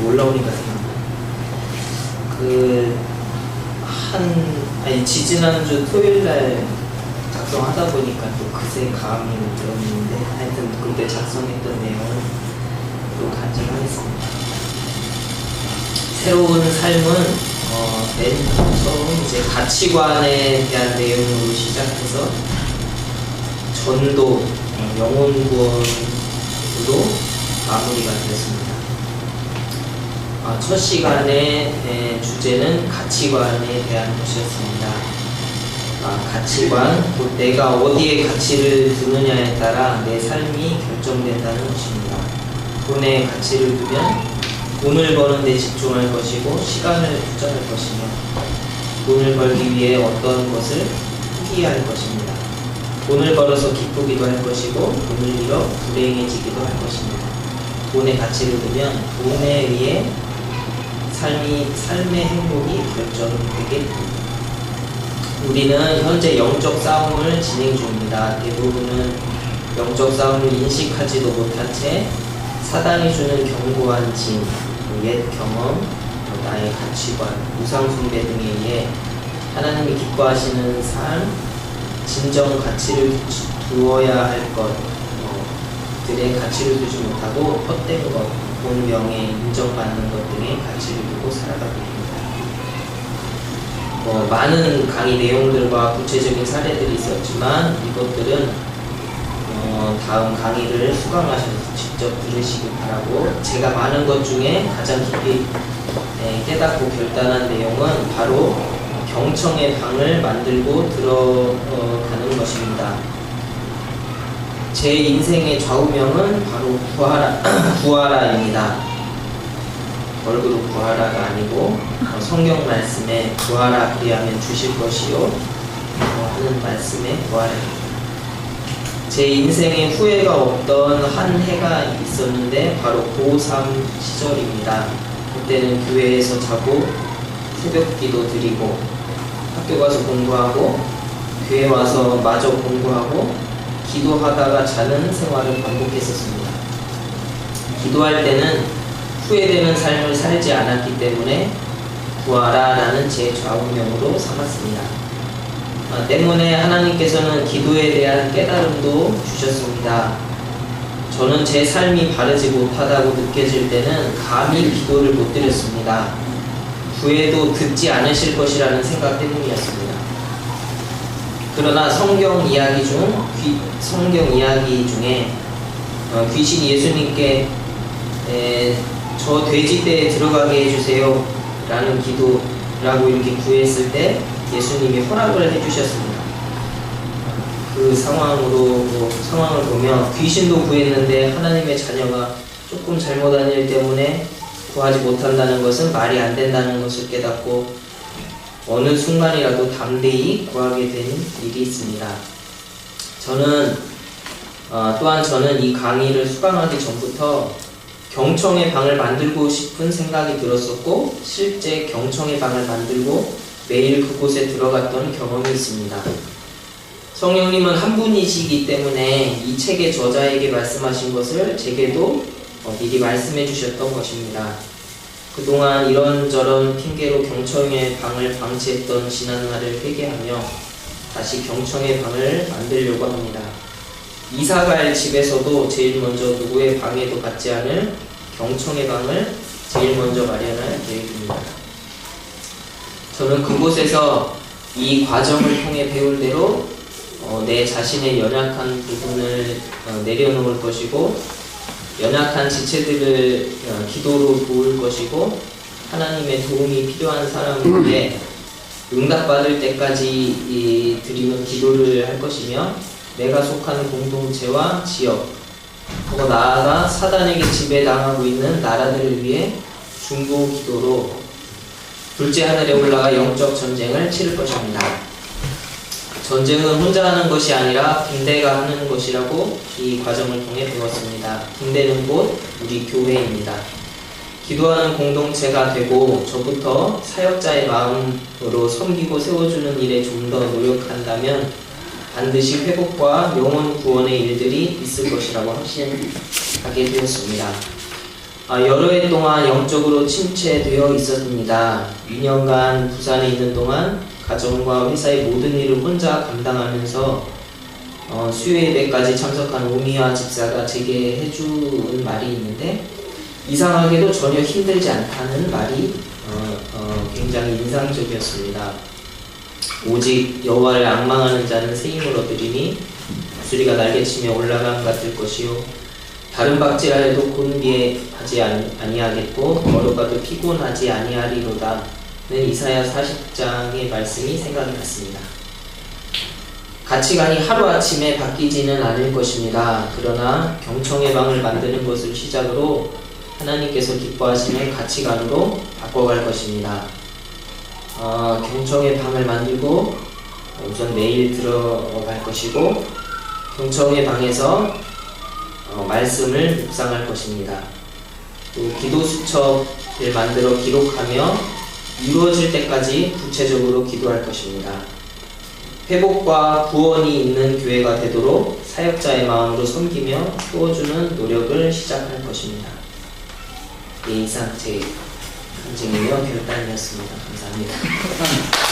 올라오니까 생각나. 지지난주 토요일날 작성하다 보니까 또 그새 감이 들었는데, 하여튼 그때 작성했던 내용은 또 간증하겠습니다. 새로운 삶은 맨 처음 이제 가치관에 대한 내용으로 시작해서 전도, 영혼 구원으로 마무리가 되었습니다. 첫 시간의 주제는 가치관에 대한 것이었습니다. 가치관, 곧 내가 어디에 가치를 두느냐에 따라 내 삶이 결정된다는 것입니다. 돈에 가치를 두면 돈을 버는 데 집중할 것이고 시간을 투자할 것이며, 돈을 벌기 위해 어떤 것을 포기할 것입니다. 돈을 벌어서 기쁘기도 할 것이고 돈을 잃어 불행해지기도 할 것입니다. 돈에 가치를 두면 돈에 의해 삶의 행복이 결정되게 됩니다. 우리는 현재 영적 싸움을 진행 중입니다. 대부분은 영적 싸움을 인식하지도 못한 채 사단이 주는 견고한 진, 옛 경험, 나의 가치관, 우상 숭배 등에 의해 하나님이 기뻐하시는 삶, 진정 가치를 두어야 할 것들의 가치를 두지 못하고 헛된 것, 돈, 명예, 인정받는 것 등의 가치를 두고 살아가고 있습니다. 많은 강의 내용들과 구체적인 사례들이 있었지만 이것들은 다음 강의를 수강하셔서 직접 들으시기 바라고, 제가 많은 것 중에 가장 깊이 깨닫고 결단한 내용은 바로 경청의 방을 만들고 들어가는 것입니다. 제 인생의 좌우명은 바로 구하라입니다. 얼그룹 구하라가 아니고 성경 말씀에 구하라 그리하면 주실 것이요 하는 말씀에 구하라입니다. 제 인생에 후회가 없던 한 해가 있었는데 바로 고3 시절입니다. 그때는 교회에서 자고 새벽기도 드리고 학교 가서 공부하고 교회 와서 마저 공부하고 기도하다가 자는 생활을 반복했었습니다. 기도할 때는 후회되는 삶을 살지 않았기 때문에 구하라라는 제 좌우명으로 삼았습니다. 때문에 하나님께서는 기도에 대한 깨달음도 주셨습니다. 저는 제 삶이 바르지 못하다고 느껴질 때는 감히 기도를 못 드렸습니다. 후회도 듣지 않으실 것이라는 생각 때문이었습니다. 그러나 성경 이야기 중에 귀신이 예수님께 저 돼지떼에 들어가게 해주세요 라는 기도라고 이렇게 구했을 때 예수님이 허락을 해주셨습니다. 그 상황을 보면 귀신도 구했는데 하나님의 자녀가 조금 잘못한 일 때문에 구하지 못한다는 것은 말이 안 된다는 것을 깨닫고 어느 순간이라도 담대히 구하게 된 일이 있습니다. 또한 저는 이 강의를 수강하기 전부터 경청의 방을 만들고 싶은 생각이 들었었고 실제 경청의 방을 만들고 매일 그곳에 들어갔던 경험이 있습니다. 성령님은 한 분이시기 때문에 이 책의 저자에게 말씀하신 것을 제게도 미리 말씀해 주셨던 것입니다. 그동안 이런저런 핑계로 경청의 방을 방치했던 지난날을 회개하며 다시 경청의 방을 만들려고 합니다. 이사갈 집에서도 제일 먼저 누구의 방해도 받지 않을 경청의 방을 제일 먼저 마련할 계획입니다. 저는 그곳에서 이 과정을 통해 배울 대로 내 자신의 연약한 부분을 내려놓을 것이고 연약한 지체들을 기도로 도울 것이고 하나님의 도움이 필요한 사람을 위해 응답받을 때까지 드리는 기도를 할 것이며 내가 속한 공동체와 지역, 더 나아가 사단에게 지배당하고 있는 나라들을 위해 중보 기도로 둘째 하늘에 올라가 영적 전쟁을 치를 것입니다. 전쟁은 혼자 하는 것이 아니라 군대가 하는 것이라고 이 과정을 통해 배웠습니다. 군대는 곧 우리 교회입니다. 기도하는 공동체가 되고 저부터 사역자의 마음으로 섬기고 세워주는 일에 좀 더 노력한다면 반드시 회복과 영혼 구원의 일들이 있을 것이라고 확신하게 되었습니다. 여러 해 동안 영적으로 침체되어 있었습니다. 2년간 부산에 있는 동안 가정과 회사의 모든 일을 혼자 감당하면서 수요 예배까지 참석한 오미와 집사가 제게 해준 말이 있는데, 이상하게도 전혀 힘들지 않다는 말이 굉장히 인상적이었습니다. 오직 여호와를 앙망하는 자는 새 힘을 얻으리니 독수리가 날개치며 올라감 같을 것이요 다른 박질하여도 곤비하지 아니하겠고 걸어가도 피곤하지 아니하리로다 는 이사야 40장의 말씀이 생각이 났습니다. 가치관이 하루아침에 바뀌지는 않을 것입니다. 그러나 경청의 방을 만드는 것을 시작으로 하나님께서 기뻐하시는 가치관으로 바꿔갈 것입니다. 경청의 방을 만들고 우선 매일 들어갈 것이고, 경청의 방에서 말씀을 묵상할 것입니다. 또 기도 수첩을 만들어 기록하며 이루어질 때까지 구체적으로 기도할 것입니다. 회복과 구원이 있는 교회가 되도록 사역자의 마음으로 섬기며 키워주는 노력을 시작할 것입니다. 이상 제 간증이며 결단이었습니다. 감사합니다.